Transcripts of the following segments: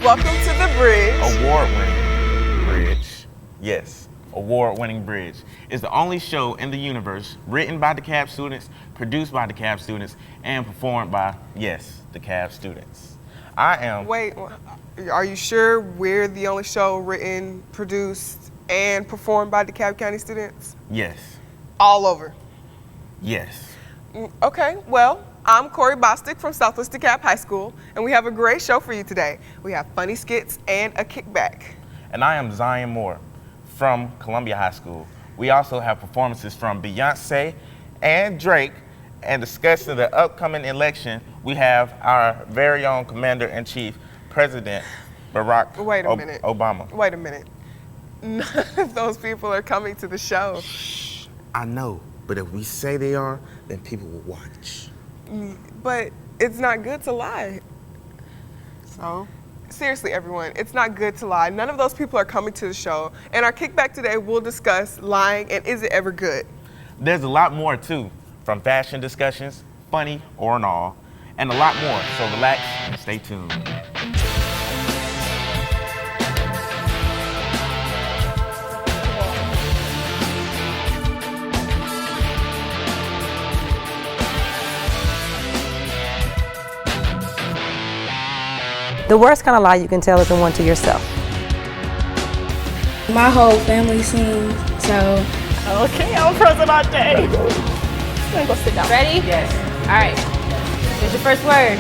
welcome to the bridge. Award-winning bridge. Yes, award-winning bridge. It's the only show in the universe written by DeKalb students, produced by DeKalb students, and performed by, yes, DeKalb students. I am... Wait, are you sure we're the only show written, produced, and performed by DeKalb County students? Yes. All over? Yes. Okay, well, I'm Corey Bostic from Southwest DeKalb High School, and we have a great show for you today. We have funny skits and a kickback. And I am Zion Moore from Columbia High School. We also have performances from Beyonce and Drake, and discussing the upcoming election, we have our very own Commander-in-Chief, President Barack Obama. Wait a minute. None of those people are coming to the show. Shh, I know, but if we say they are, then people will watch. But it's not good to lie. So? Seriously, everyone, it's not good to lie. None of those people are coming to the show. And our kickback today, we'll discuss lying and is it ever good? There's a lot more too, from fashion discussions, funny or not, and a lot more. So relax and stay tuned. The worst kind of lie you can tell is the one to yourself. My whole family sings, so. Okay, I'm present all day. I'm gonna go sit down. Ready? Yes. All right. Here's your first word.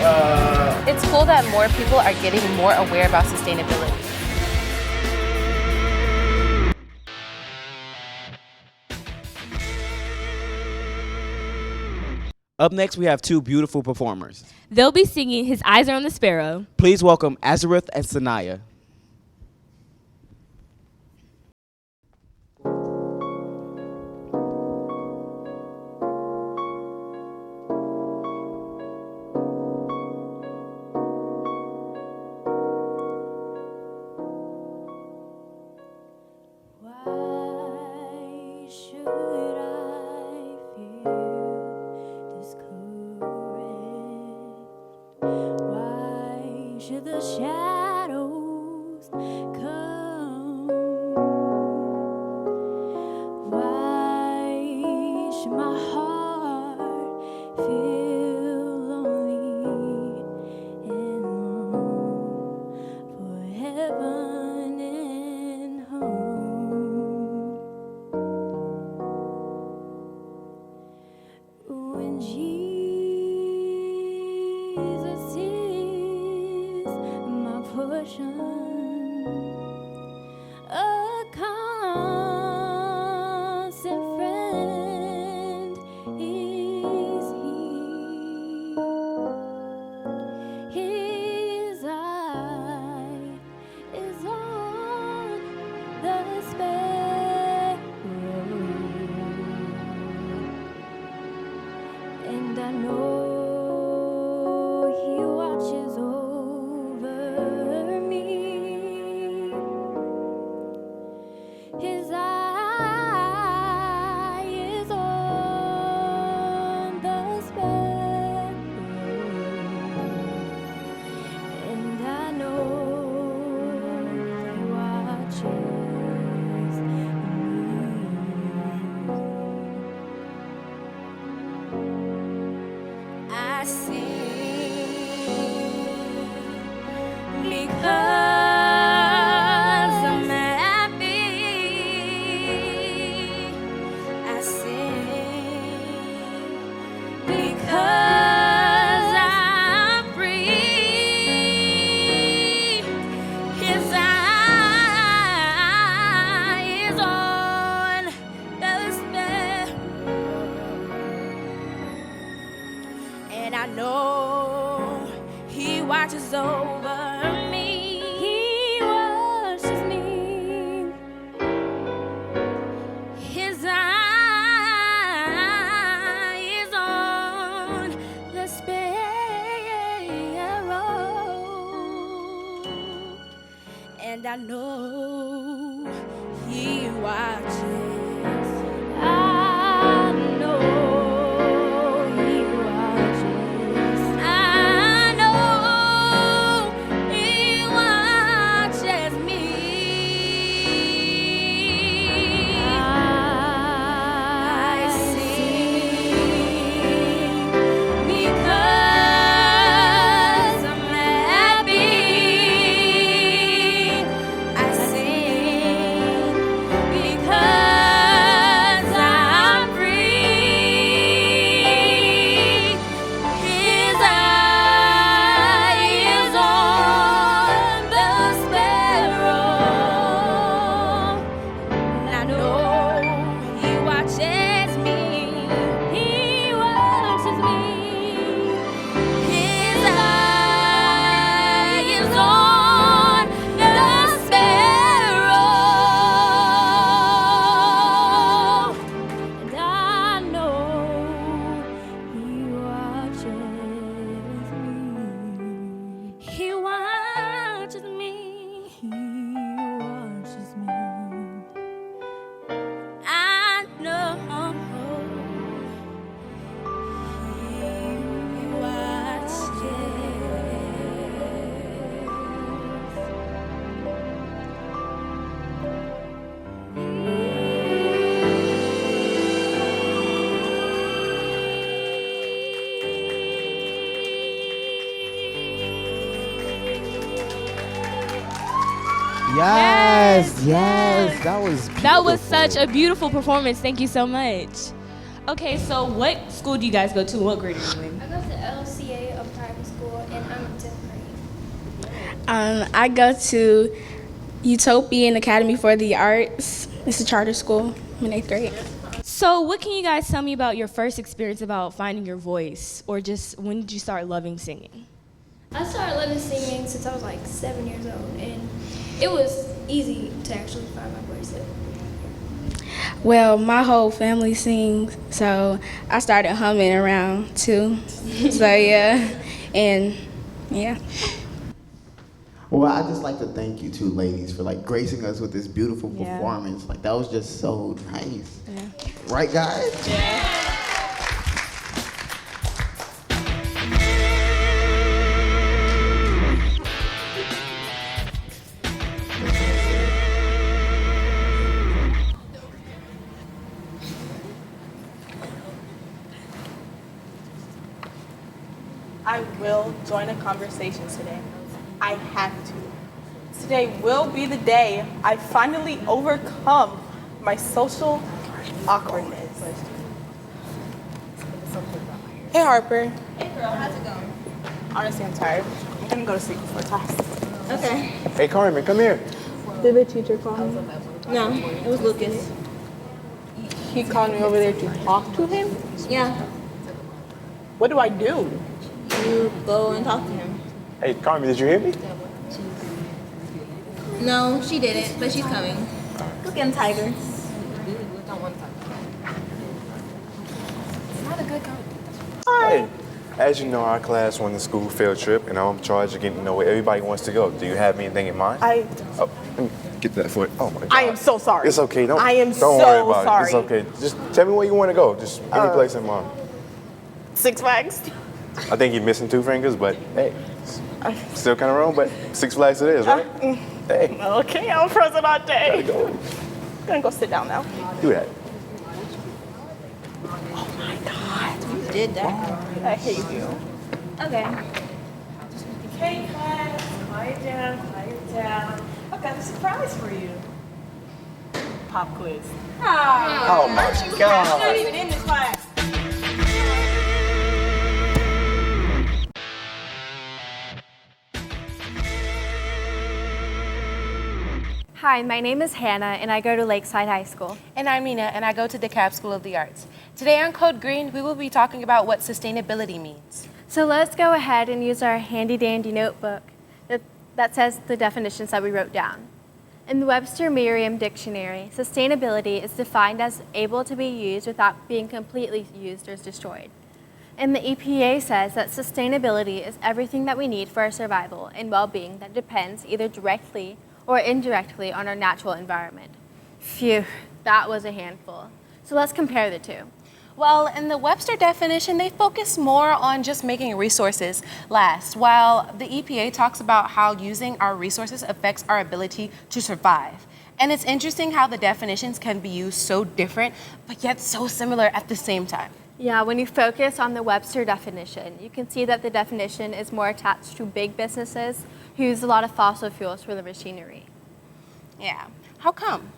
It's cool that more people are getting more aware about sustainability. Up next, we have two beautiful performers. They'll be singing His Eyes Are on the Sparrow. Please welcome Azeroth and Sanaya. The shadows come. Why should my heart feel lonely and long for heaven and home? When Jesus is my portion, a constant friend is he. His eye is on the sparrow, and I know he watches over me. His eye is on the sparrow, and I know he watches me. I sing because I'm happy. I sing because I'm free. His eye is on the sparrow, and I know he watches over me. He watches me. His eye is on the sparrow, and I know he watches. I know he watches. I know he watches. Yes. That was beautiful. That was such a beautiful performance. Thank you so much. Okay, so what school do you guys go to? What grade are you in? I go to LCA, a private school, and I'm in 10th grade. I go to Utopian Academy for the Arts. It's a charter school. I'm in 8th grade. So what can you guys tell me about your first experience about finding your voice, or just when did you start loving singing? I started loving singing since I was like 7 years old, and it was easy to actually find my voice. Well, my whole family sings, so I started humming around too. So yeah, and yeah. Well, I'd just like to thank you two ladies for like gracing us with this beautiful performance. Like that was just so nice. Yeah. Right, guys? Yeah. I will join a conversation today. I have to. Today will be the day I finally overcome my social awkwardness. Hey Harper. Hey girl, how's it going? Honestly, I'm tired. I'm gonna go to sleep before class. Okay. Hey Carmen, come here. Did the teacher call me? No, it was Lucas. He called me over there to talk to him? Yeah. What do I do? You go and talk to him. Hey Carmen, did you hear me? No, she didn't, but she's coming. Go get him, Tiger. Hey, as you know, our class won the school field trip, and I'm in charge of getting to know where everybody wants to go. Do you have anything in mind? Oh, let me get that foot. Oh my God. I am so sorry. It's okay. I am don't worry so about sorry. it. It's okay. Just tell me where you want to go. Just any place in mind. Six Flags? I think you're missing two fingers, but hey, still kind of wrong, but Six Flags it is, right? Hey. Okay, I'm President Day. Gotta go. I'm gonna go sit down now. Do that. Oh my God. You did that. I hate you. Okay. Okay, class, quiet down. I've got a surprise for you. Pop quiz. Oh my I'm God. not even in this class. Hi, my name is Hannah, and I go to Lakeside High School. And I'm Mina, and I go to DeKalb School of the Arts. Today on Code Green, we will be talking about what sustainability means. So let's go ahead and use our handy-dandy notebook that says the definitions that we wrote down. In the Webster Merriam Dictionary, sustainability is defined as able to be used without being completely used or destroyed. And the EPA says that sustainability is everything that we need for our survival and well-being that depends either directly or indirectly on our natural environment. Phew, that was a handful. So let's compare the two. Well, in the Webster definition, they focus more on just making resources last, while the EPA talks about how using our resources affects our ability to survive. And it's interesting how the definitions can be used so different, but yet so similar at the same time. Yeah, when you focus on the Webster definition, you can see that the definition is more attached to big businesses who use a lot of fossil fuels for the machinery. Yeah, how come?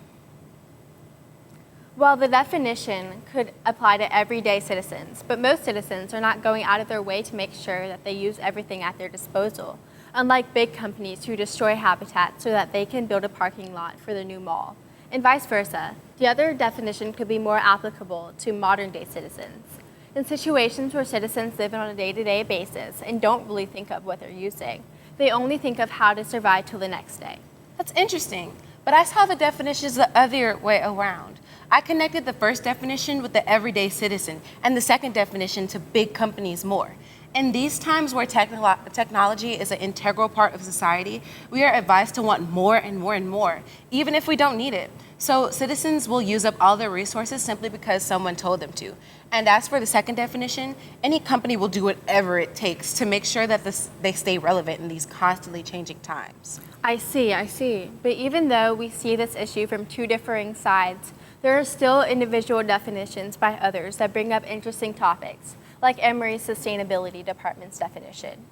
Well, the definition could apply to everyday citizens, but most citizens are not going out of their way to make sure that they use everything at their disposal, unlike big companies who destroy habitat so that they can build a parking lot for the new mall, and vice versa. The other definition could be more applicable to modern-day citizens. In situations where citizens live on a day-to-day basis and don't really think of what they're using, they only think of how to survive till the next day. That's interesting, but I saw the definitions the other way around. I connected the first definition with the everyday citizen and the second definition to big companies more. In these times where technology is an integral part of society, we are advised to want more and more and more, even if we don't need it. So citizens will use up all their resources simply because someone told them to. And as for the second definition, any company will do whatever it takes to make sure that they stay relevant in these constantly changing times. I see. But even though we see this issue from two differing sides, there are still individual definitions by others that bring up interesting topics, like Emory's Sustainability Department's definition.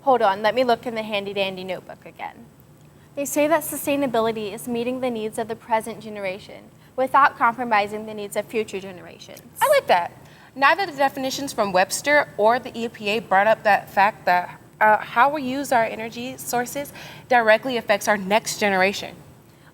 Hold on, let me look in the handy-dandy notebook again. They say that sustainability is meeting the needs of the present generation without compromising the needs of future generations. I like that. Neither the definitions from Webster or the EPA brought up that fact that how we use our energy sources directly affects our next generation.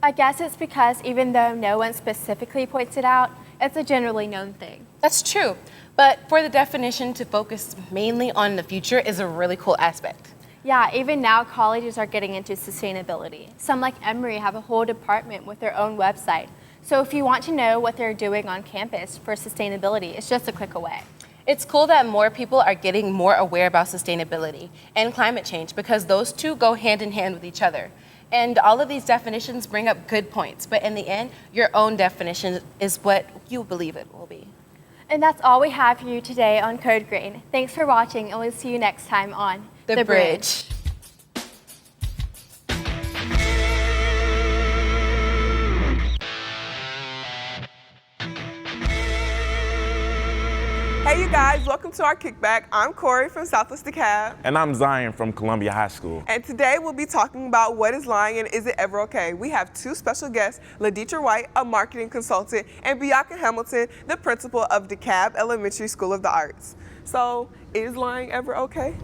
I guess it's because even though no one specifically points it out, it's a generally known thing. That's true, but for the definition to focus mainly on the future is a really cool aspect. Yeah, even now colleges are getting into sustainability. Some like Emory have a whole department with their own website. So if you want to know what they're doing on campus for sustainability, it's just a click away. It's cool that more people are getting more aware about sustainability and climate change because those two go hand in hand with each other. And all of these definitions bring up good points, but in the end, your own definition is what you believe it will be. And that's all we have for you today on Code Green. Thanks for watching, and we'll see you next time on The Bridge. Hey, you guys, welcome to our Kickback. I'm Corey from Southwest DeKalb. And I'm Zion from Columbia High School. And today we'll be talking about what is lying and is it ever okay. We have two special guests, LaDetra White, a marketing consultant, and Bianca Hamilton, the principal of DeKalb Elementary School of the Arts. So, is lying ever okay?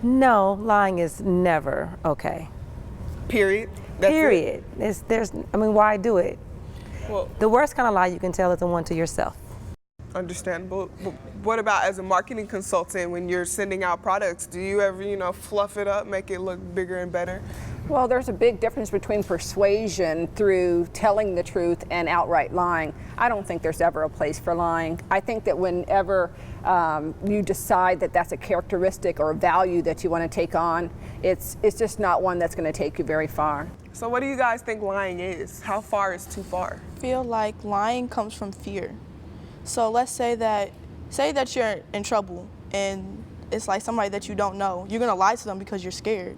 No, lying is never okay. Period. That's Period. Why do it? Well, the worst kind of lie you can tell is the one to yourself. Understandable. But what about as a marketing consultant when you're sending out products? Do you ever, fluff it up, make it look bigger and better? Well, there's a big difference between persuasion through telling the truth and outright lying. I don't think there's ever a place for lying. I think that whenever you decide that that's a characteristic or a value that you want to take on, it's just not one that's going to take you very far. So what do you guys think lying is? How far is too far? I feel like lying comes from fear. So let's say that you're in trouble and it's like somebody that you don't know. You're gonna lie to them because you're scared.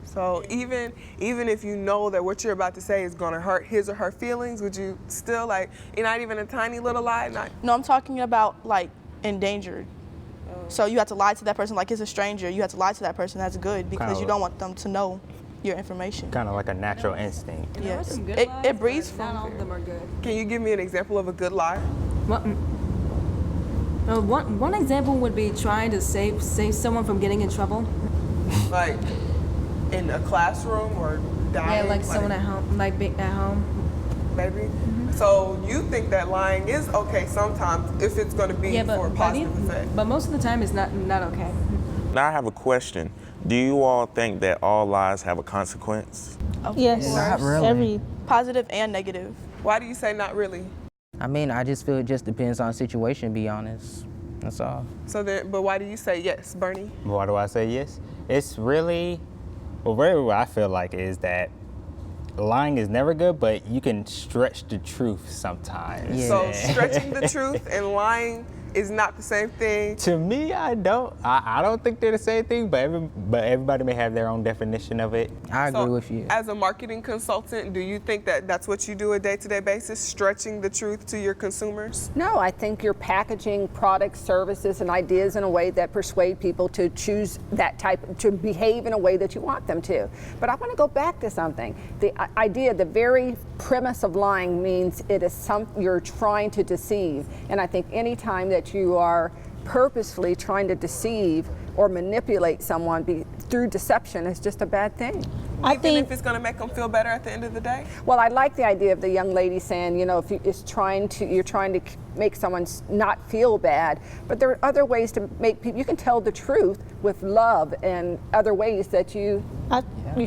So even if you know that what you're about to say is gonna hurt his or her feelings, would you still not even a tiny little lie? No, I'm talking about endangered. So you have to lie to that person like it's a stranger. You have to lie to that person. That's good because you don't want them to know your information. Kind of like a natural instinct. Yes, it breeds from Not all of them are good. Can you give me an example of a good lie? One example would be trying to save someone from getting in trouble. Like in a classroom or dying? Yeah, like someone at home, at home. Maybe. Mm-hmm. So you think that lying is okay sometimes if it's going to be for a positive effect? But most of the time it's not okay. Now I have a question. Do you all think that all lies have a consequence? Yes. Not really. Every positive and negative. Why do you say not really? I just feel it just depends on the situation, to be honest. That's all. But why do you say yes, Bernie? Why do I say yes? It's really, what I feel like is that lying is never good, but you can stretch the truth sometimes. Yeah. So stretching the truth and lying is not the same thing? To me, I don't think they're the same thing, but everybody may have their own definition of it. I agree with you. As a marketing consultant, do you think that that's what you do a day-to-day basis, stretching the truth to your consumers? No, I think you're packaging products, services, and ideas in a way that persuade people to choose to behave in a way that you want them to. But I want to go back to something. The idea, the very premise of lying means you're trying to deceive. And I think any time that you are purposefully trying to deceive or manipulate someone through deception is just a bad thing. I think if it's going to make them feel better at the end of the day? Well, I like the idea of the young lady saying, if you're trying to make someone not feel bad, but there are other ways to make people, you can tell the truth with love and other ways that you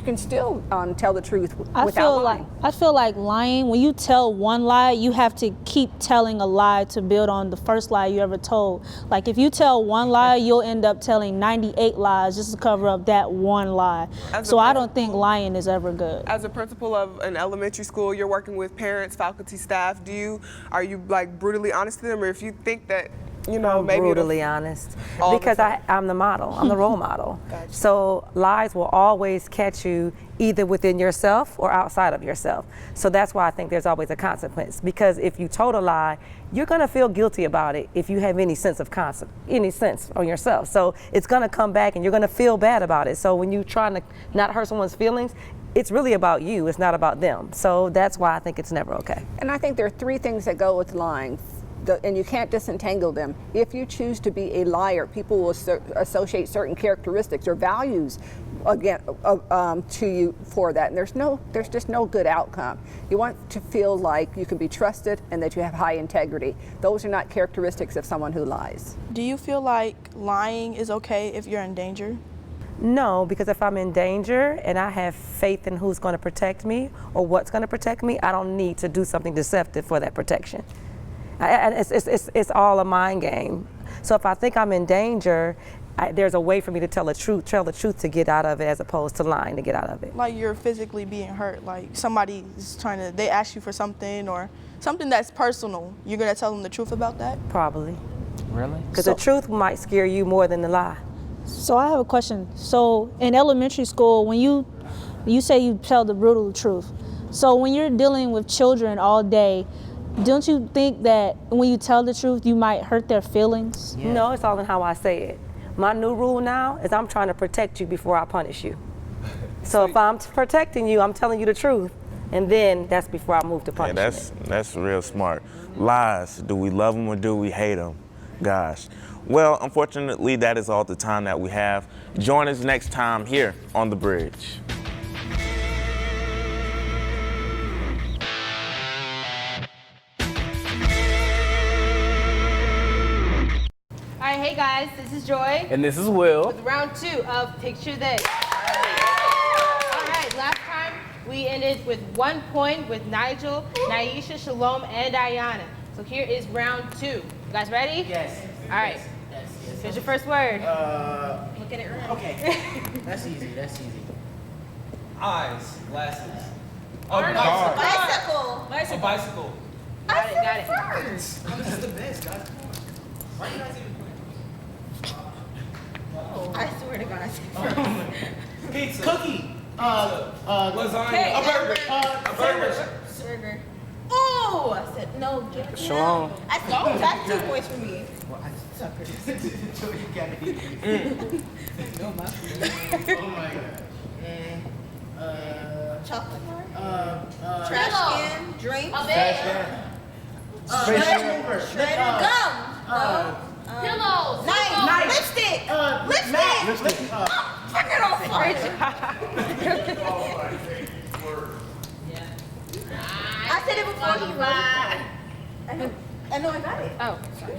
can still tell the truth without lying. I feel like lying, when you tell one lie, you have to keep telling a lie to build on the first lie you ever told. Like if you tell one lie, you'll end up telling 98 lies just to cover up that one lie. So I don't think lying is ever good. As a principal of an elementary school, you're working with parents, faculty, staff. Are you brutally honest to them, or if you think that I'm maybe brutally honest because I'm the model. I'm the role model. Gotcha. So lies will always catch you either within yourself or outside of yourself. So that's why I think there's always a consequence, because if you told a lie, you're going to feel guilty about it if you have any sense on yourself. So it's going to come back and you're going to feel bad about it. So when you're trying to not hurt someone's feelings, it's really about you. It's not about them. So that's why I think it's never okay. And I think there are three things that go with lying. And you can't disentangle them. If you choose to be a liar, people will associate certain characteristics or values again to you for that, and there's just no good outcome. You want to feel like you can be trusted and that you have high integrity. Those are not characteristics of someone who lies. Do you feel like lying is okay if you're in danger? No, because if I'm in danger and I have faith in who's going to protect me or what's going to protect me, I don't need to do something deceptive for that protection. It's all a mind game. So if I think I'm in danger, there's a way for me to tell the truth to get out of it, as opposed to lying to get out of it. Like you're physically being hurt, like somebody's they ask you for something or something that's personal. You're gonna tell them the truth about that? Probably. Really? Because the truth might scare you more than the lie. So I have a question. So in elementary school, when you say you tell the brutal truth, so when you're dealing with children all day, don't you think that when you tell the truth, you might hurt their feelings? Yeah. No, it's all in how I say it. My new rule now is I'm trying to protect you before I punish you. So if I'm protecting you, I'm telling you the truth, and then that's before I move to punishment. Yeah, that's real smart. Lies, do we love them or do we hate them? Gosh. Well, unfortunately, that is all the time that we have. Join us next time here on The Bridge. All right, hey guys, this is Joy. And this is Will. With round 2 of Picture This. All right, last time we ended with 1 point with Nigel, Naisha, Shalom, and Ayana. So here is round 2. You guys ready? Yes. All right. Yes. Here's your first word. Look at it around. Okay. That's easy. Eyes, glasses. Bicycle. A bicycle. Got it. This is the best, guys. Why are you guys even I swear to God. Pizza. Cookie. Lasagna. Cake. A burger. Burger. Oh, I said no. Give it Shalom. I said, oh, that's 2 points for me. Well, I suck it. No, my Oh my God. Chocolate bar. Trash can. Drink. A bed. Shredder. Gum. Pillows. Knife. Lipstick. Lipstick. Fuck it off. I said it before he wrote it. I know I got it. Oh, sorry.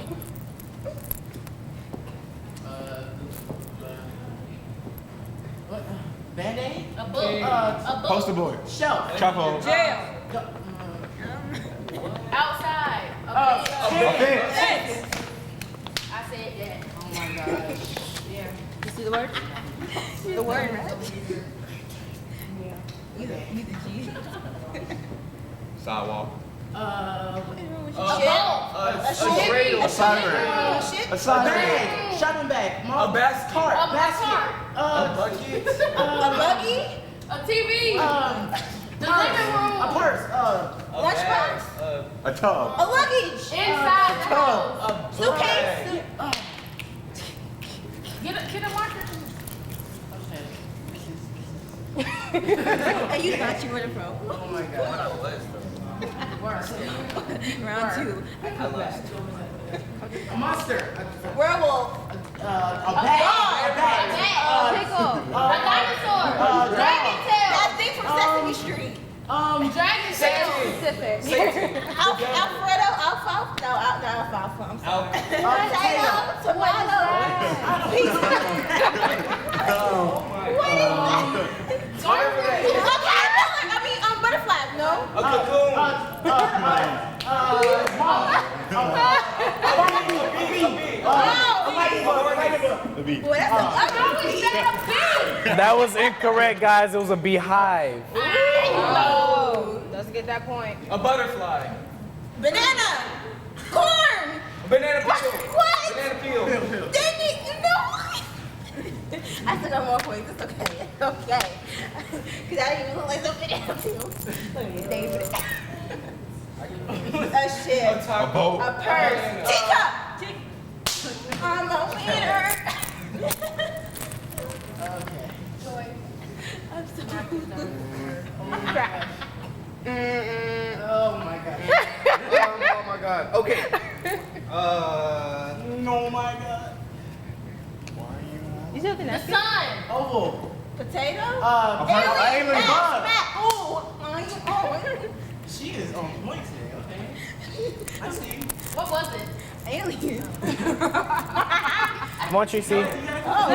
Band-Aid? A book. A book. Poster board. Shelf. Chalkboard. Jail. Outside. Fence. I said that. Oh my gosh. Yeah. You see the word? The word, right? You the G. Sidewalk. A ship. A bag. Shopping bag. A basket. Basket. A bucket. A buggy. A TV. The living room. A purse. Lunchbox. A tub. A luggage. Inside the house. Suitcase. Get a marker. And you thought you were the pro. Oh my God. Round 2. A monster. Werewolf. A bag. Pickle. A dinosaur. Dragon tail. That thing from Sesame Street. Dragon tail. Specific. Alfredo. Alfalfa. No, alfalfa. I'm sorry. Potato. Tomato. Pizza. What is that? Butterfly. No. A cocoon. That was incorrect, guys. It was a beehive. Oh, doesn't get that point. A butterfly. Banana. Corn. A banana peel. What? Banana peel. Dang it, you know. I still got more points. It's okay. It's okay. Because I didn't even look like something else. A ship. A boat. A purse. Teacup. I'm a winner. Okay. Joy. I'm sorry. Crash. Oh my god. Oh my god. Okay. Oh my god. You said the next sun. Oval. Potato? Alien bug. Oh, She is on point today, okay? I see. what was it? Alien. Come on, Tracy. Oh.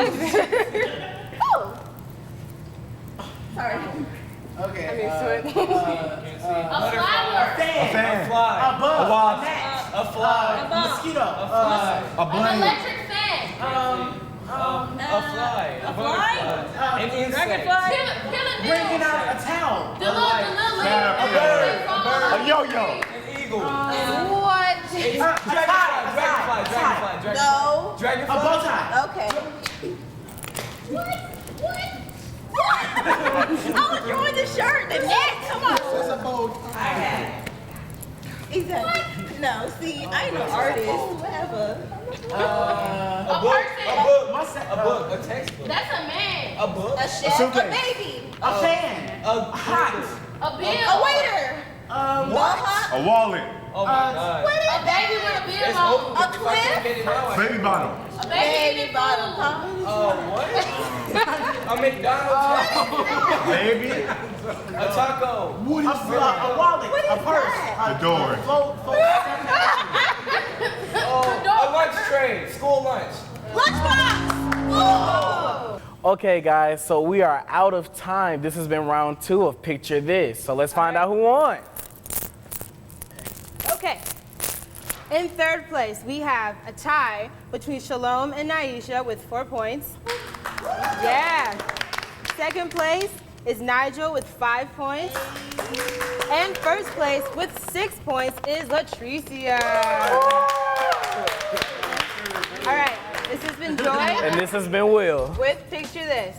Sorry. Okay. I'm used to it. A flower. A fan. A fan. A bug. A wasp. A gnat. A fly. A mosquito. A An blank. electric fan. A fly. A fly? An insect. Bringing out a towel. The little A bird. A yo-yo. An eagle. What? Dragonfly. No. Dragonfly. A bow tie. Okay. What? What? I'm throwing the shirt, the net. Come on. That's a bow tie. Exactly. No, see, I ain't no artist. Whatever. A book. A textbook. That's a man. A book. A chef. A baby. A fan. A hot. A bill. A waiter. What? A wallet. Oh my God. A baby with a bill on. A cliff. Baby bottle. A baby bottom, huh? What? A McDonald's. Baby. A taco. A wallet. A purse. The door. A lunch tray. School lunch. Lunchbox. Oh. Okay, guys, so we are out of time. This has been round 2 of Picture This. So let's find out who won. Okay. In third place, we have a tie between Shalom and Naisha with 4 points. Yeah. Second place is Nigel with 5 points. And first place with 6 points is Latricia. All right, this has been Joy. And this has been Will. With Picture This.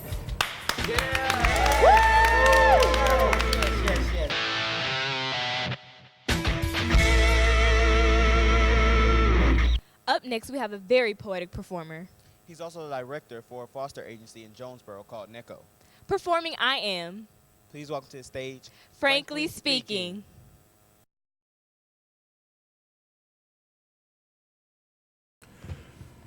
Up next, we have a very poetic performer. He's also the director for a foster agency in Jonesboro called Necco. Performing I Am, Please welcome to the stage, Frankly Speaking.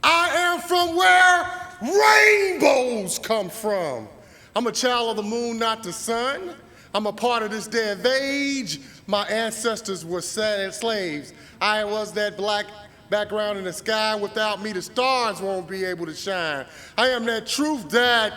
I am from where rainbows come from. I'm a child of the moon, not the sun. I'm a part of this day of age. My ancestors were slaves. I was that black background in the sky. Without me, the stars won't be able to shine. I am that truth that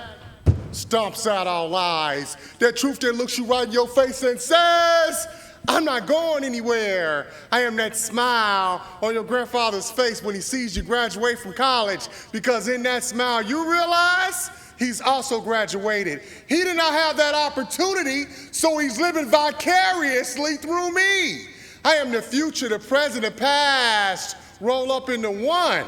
stomps out all lies. That truth that looks you right in your face and says, I'm not going anywhere. I am that smile on your grandfather's face when he sees you graduate from college, because in that smile you realize he's also graduated. He did not have that opportunity, so he's living vicariously through me. I am the future, the present, the past, roll up into one.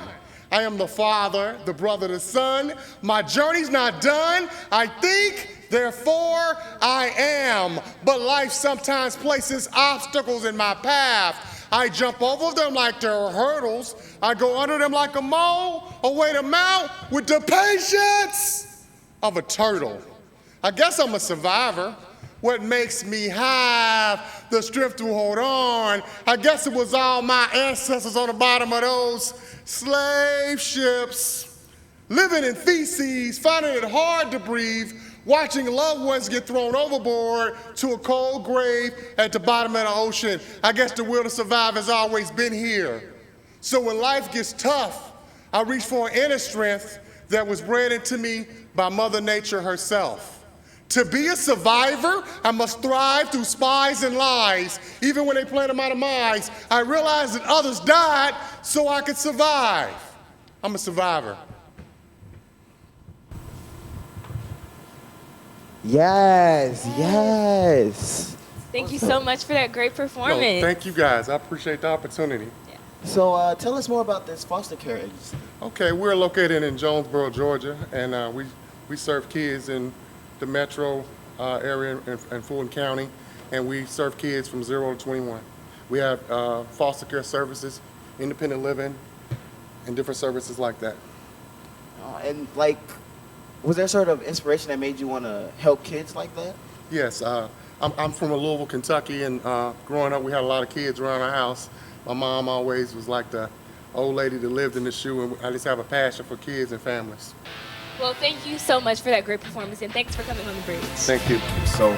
I am the father, the brother, the son. My journey's not done. I think, therefore I am. But life sometimes places obstacles in my path. I jump over them like they're hurdles. I go under them like a mole, or wait them out with the patience of a turtle. I guess I'm a survivor. What makes me have the strength to hold on? I guess it was all my ancestors on the bottom of those slave ships, living in feces, finding it hard to breathe, watching loved ones get thrown overboard to a cold grave at the bottom of the ocean. I guess the will to survive has always been here. So when life gets tough, I reach for an inner strength that was bred into me by Mother Nature herself. To be a survivor, I must thrive through spies and lies. Even when they planted my demise, I realized that others died so I could survive. I'm a survivor. Yes, yes. Thank you so much for that great performance. No, thank you guys. I appreciate the opportunity. So tell us more about this foster care agency. Okay, we're located in Jonesboro, Georgia, and we serve kids in the metro area and Fulton County, and we serve kids from 0 to 21. We have foster care services, independent living, and different services like that. And like, Was there sort of inspiration that made you want to help kids like that? Yes, I'm from Louisville, Kentucky, and growing up we had a lot of kids around our house. My mom always was like the old lady that lived in the shoe, and I just have a passion for kids and families. Well, thank you so much for that great performance, and thanks for coming on the bridge. Thank you. So